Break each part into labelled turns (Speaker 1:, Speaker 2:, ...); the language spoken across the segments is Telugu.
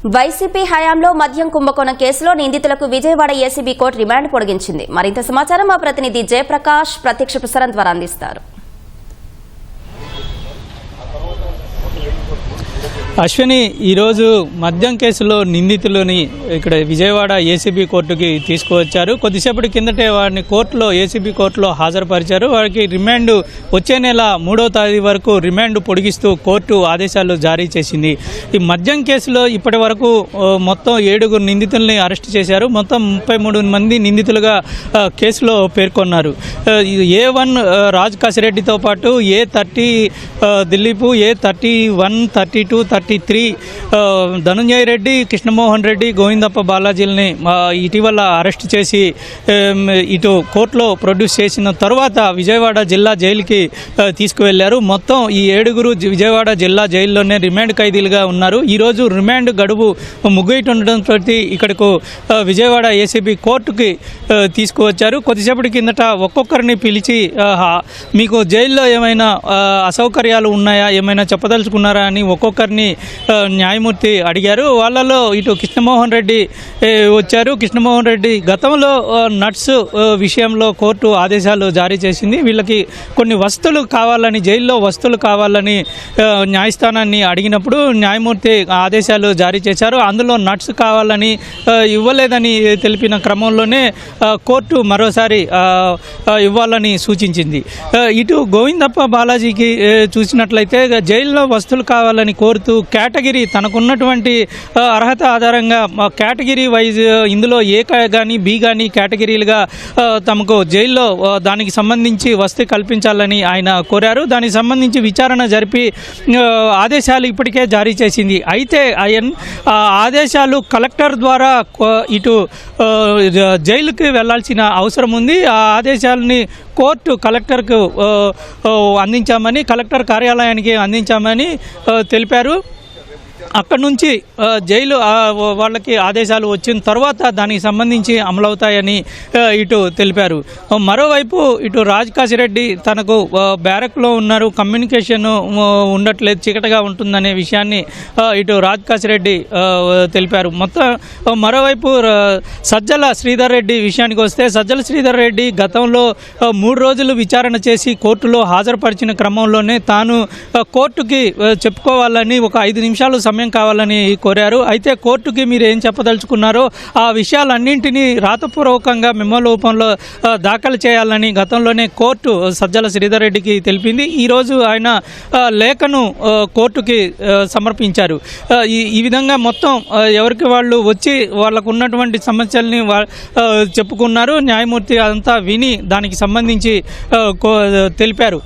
Speaker 1: వైసీపీ హయాంలో మద్యం కుంభకోణం కేసులో నిందితులకు విజయవాడ ఏసీబీ కోర్టు రిమాండ్ పొడిగించింది. మరింత సమాచారం మా ప్రతినిధి జయప్రకాష్ ప్రత్యక్ష ప్రసారం ద్వారా అందిస్తారు.
Speaker 2: అశ్విని, ఈరోజు మద్యం కేసులో నిందితులని ఇక్కడ విజయవాడ ఏసీబీ కోర్టుకి తీసుకువచ్చారు. కొద్దిసేపటి కిందటే వారిని కోర్టులో ఏసీబీ కోర్టులో హాజరుపరిచారు. వారికి రిమాండ్ వచ్చే నెల 3వ తేదీ వరకు రిమాండ్ పొడిగిస్తూ కోర్టు ఆదేశాలు జారీ చేసింది. ఈ మద్యం కేసులో ఇప్పటి వరకు మొత్తం 7 నిందితుల్ని అరెస్ట్ చేశారు. మొత్తం 33 మంది నిందితులుగా కేసులో పేర్కొన్నారు. A1 రాజ్ కాశిరెడ్డితో పాటు A30 దిలీపు, A31, 32, 33 ధనుంజయ రెడ్డి, కృష్ణమోహన్ రెడ్డి, గోవిందప్ప బాలాజీలని ఇటీవల అరెస్ట్ చేసి ఇటు కోర్టులో ప్రొడ్యూస్ చేసిన తర్వాత విజయవాడ జిల్లా జైలుకి తీసుకువెళ్లారు. మొత్తం ఈ 7 విజయవాడ జిల్లా జైల్లోనే రిమాండ్ ఖైదీలుగా ఉన్నారు. ఈరోజు రిమాండ్ గడువు ముగియటుండటంతో ఇక్కడకు విజయవాడ ఏసీబీ కోర్టుకి తీసుకువచ్చారు. కొద్దిసేపటి కిందట ఒక్కొక్కరిని పిలిచి మీకు జైల్లో ఏమైనా అసౌకర్యాలు ఉన్నాయా, ఏమైనా చెప్పదలుచుకున్నారా అని ఒక్కొక్కరిని న్యాయమూర్తి అడిగారు. వాళ్ళలో ఇటు కృష్ణమోహన్ రెడ్డి వచ్చారు. కృష్ణమోహన్ రెడ్డి గతంలో నట్స్ విషయంలో కోర్టు ఆదేశాలు జారీ చేసింది. వీళ్ళకి కొన్ని వస్తువులు కావాలని, జైల్లో వస్తువులు కావాలని న్యాయస్థానాన్ని అడిగినప్పుడు న్యాయమూర్తి ఆదేశాలు జారీ చేశారు. అందులో నట్స్ కావాలని ఇవ్వలేదని తెలిపిన క్రమంలోనే కోర్టు మరోసారి ఇవ్వాలని సూచించింది. ఇటు గోవిందప్ప బాలాజీకి చూసినట్లయితే జైల్లో వస్తువులు కావాలని కోరుతూ కేటగిరీ తనకున్నటువంటి అర్హత ఆధారంగా కేటగిరీ వైజ్ ఇందులో ఏ కానీ బి కానీ కేటగిరీలుగా తమకు జైల్లో దానికి సంబంధించి వసతి కల్పించాలని ఆయన కోరారు. దానికి సంబంధించి విచారణ జరిపి ఆదేశాలు ఇప్పటికే జారీ చేసింది. అయితే ఆదేశాలు కలెక్టర్ ద్వారా ఇటు జైలుకి వెళ్లాల్సిన అవసరం ఉంది. ఆ ఆదేశాలని కోర్టు కలెక్టర్కు అందించామని, కలెక్టర్ కార్యాలయానికి అందించామని తెలిపారు. అక్కడి నుంచి జైలు వాళ్ళకి ఆదేశాలు వచ్చిన తర్వాత దానికి సంబంధించి అమలవుతాయని ఇటు తెలిపారు. మరోవైపు ఇటు రాజ్ కాశిరెడ్డి తనకు బ్యారక్లో ఉన్నారు, కమ్యూనికేషన్ ఉండట్లేదు, చీకటిగా ఉంటుందనే విషయాన్ని ఇటు రాజ్ కాశిరెడ్డి తెలిపారు. మొత్తం మరోవైపు సజ్జల శ్రీధర్ రెడ్డి విషయానికి వస్తే, సజ్జల శ్రీధర్ రెడ్డి గతంలో 3 రోజులు విచారణ చేసి కోర్టులో హాజరుపరిచిన క్రమంలోనే తాను కోర్టుకి చెప్పుకోవాలని ఒక 5 నిమిషాలు సమయం కావాలని కోరారు. అయితే కోర్టుకి మీరు ఏం చెప్పదలుచుకున్నారో ఆ విషయాలన్నింటినీ రాతపూర్వకంగా మెమో రూపంలో దాఖలు చేయాలని గతంలోనే కోర్టు సజ్జల శ్రీధర్ రెడ్డికి తెలిపింది. ఈరోజు ఆయన లేఖను కోర్టుకి సమర్పించారు. ఈ విధంగా మొత్తం ఎవరికి వాళ్ళు వచ్చి వాళ్ళకు ఉన్నటువంటి సమస్యల్ని చెప్పుకున్నారు. న్యాయమూర్తి అదంతా విని దానికి సంబంధించి తెలిపారు.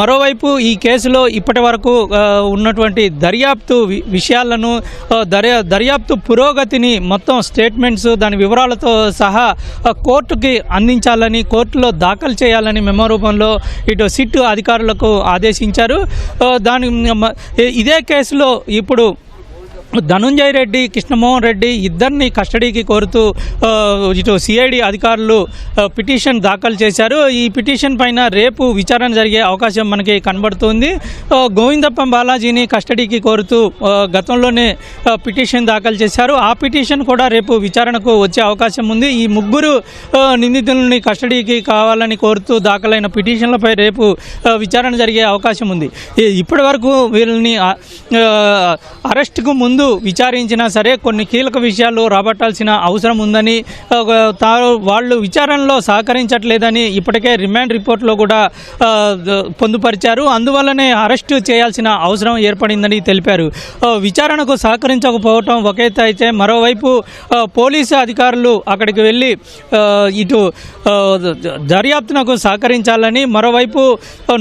Speaker 2: మరోవైపు ఈ కేసులో ఇప్పటి వరకు ఉన్నటువంటి దర్యాప్తు విషయాలను, దర్యాప్తు పురోగతిని మొత్తం స్టేట్మెంట్స్, దాని వివరాలతో సహా కోర్టుకి అందించాలని, కోర్టులో దాఖలు చేయాలని మెమో రూపంలో ఇటు సిట్ అధికారులకు ఆదేశించారు. ఇదే కేసులో ఇప్పుడు ధనుంజయ రెడ్డి, కృష్ణమోహన్ రెడ్డి ఇద్దరిని కస్టడీకి కోరుతూ ఇటు సిఐడి అధికారులు పిటిషన్ దాఖలు చేశారు. ఈ పిటిషన్ పైన రేపు విచారణ జరిగే అవకాశం మనకి కనబడుతుంది. గోవిందప్ప బాలాజీని కస్టడీకి కోరుతూ గతంలోనే పిటిషన్ దాఖలు చేశారు. ఆ పిటిషన్ కూడా రేపు విచారణకు వచ్చే అవకాశం ఉంది. ఈ 3 నిందితులని కస్టడీకి కావాలని కోరుతూ దాఖలైన పిటిషన్లపై రేపు విచారణ జరిగే అవకాశం ఉంది. ఇప్పటి వరకు వీళ్ళని అరెస్టుకు ముందు విచారించినా సరే కొన్ని కీలక విషయాలు రాబట్టాల్సిన అవసరం ఉందని, వాళ్ళు విచారణలో సహకరించట్లేదని ఇప్పటికే రిమాండ్ రిపోర్ట్లో కూడా పొందుపరిచారు. అందువల్లనే అరెస్టు చేయాల్సిన అవసరం ఏర్పడిందని తెలిపారు. విచారణకు సహకరించకపోవటం ఒక ఎత్తు అయితే, మరోవైపు పోలీసు అధికారులు అక్కడికి వెళ్ళి ఇటు దర్యాప్తునకు సహకరించాలని, మరోవైపు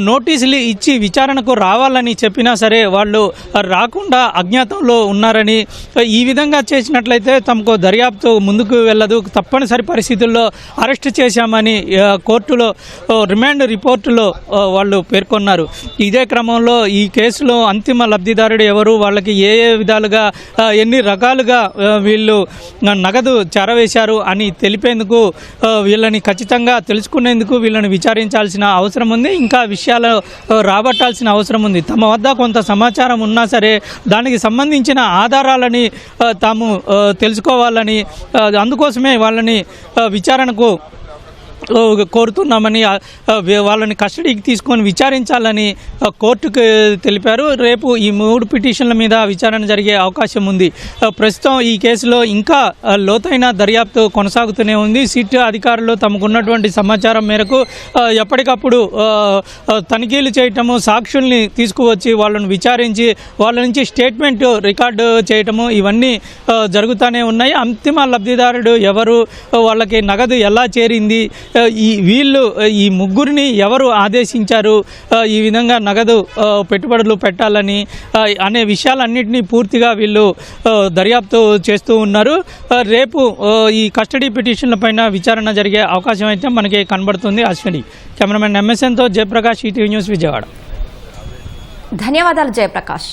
Speaker 2: నోటీసులు ఇచ్చి విచారణకు రావాలని చెప్పినా సరే వాళ్ళు రాకుండా అజ్ఞాతంలో ఉన్నారని, ఈ విధంగా చేసినట్లయితే తమకు దర్యాప్తు ముందుకు వెళ్ళదు, తప్పనిసరి పరిస్థితుల్లో అరెస్ట్ చేశామని కోర్టులో రిమాండ్ రిపోర్టులో వాళ్ళు పేర్కొన్నారు. ఇదే క్రమంలో ఈ కేసులో అంతిమ లబ్ధిదారుడు ఎవరు, వాళ్ళకి ఏ విధాలుగా ఎన్ని రకాలుగా వీళ్ళు నగదు చేరవేశారు అని తెలిపేందుకు, వీళ్ళని ఖచ్చితంగా తెలుసుకునేందుకు వీళ్ళని విచారించాల్సిన అవసరం ఉంది. ఇంకా విషయాలు రాబట్టాల్సిన అవసరం ఉంది. తమ వద్ద కొంత సమాచారం ఉన్నా సరే దానికి సంబంధించిన ఆధారాలని తాము తెలుసుకోవాలని అందుకోసమే వాళ్ళని విచారణకు కోరుతున్నామని వాళ్ళని కస్టడీకి తీసుకొని విచారించాలని కోర్టుకు తెలిపారు. రేపు ఈ 3 పిటిషన్ల మీద విచారణ జరిగే అవకాశం ఉంది. ప్రస్తుతం ఈ కేసులో ఇంకా లోతైన దర్యాప్తు కొనసాగుతూనే ఉంది. సిట్ అధికారులు తమకున్నటువంటి సమాచారం మేరకు ఎప్పటికప్పుడు తనిఖీలు చేయటము, సాక్షుల్ని తీసుకువచ్చి వాళ్ళని విచారించి వాళ్ళ నుంచి స్టేట్మెంట్ రికార్డు చేయటము ఇవన్నీ జరుగుతూనే ఉన్నాయి. అంతిమ లబ్ధిదారుడు ఎవరు, వాళ్ళకి నగదు ఎలా చేరింది, ఈ ముగ్గురిని ఎవరు ఆదేశించారు, ఈ విధంగా నగదు పెట్టుబడులు పెట్టాలని అనే విషయాలన్నింటినీ పూర్తిగా వీళ్ళు దర్యాప్తు చేస్తూ ఉన్నారు. రేపు ఈ కస్టడీ పిటిషన్ల పైన విచారణ జరిగే అవకాశం అయితే మనకి కనబడుతుంది. అశ్విని, కెమెరామెన్ ఎంఎస్ఎన్తో జయప్రకాష్, ఈటీవీ న్యూస్, విజయవాడ.
Speaker 1: ధన్యవాదాలు జయప్రకాష్.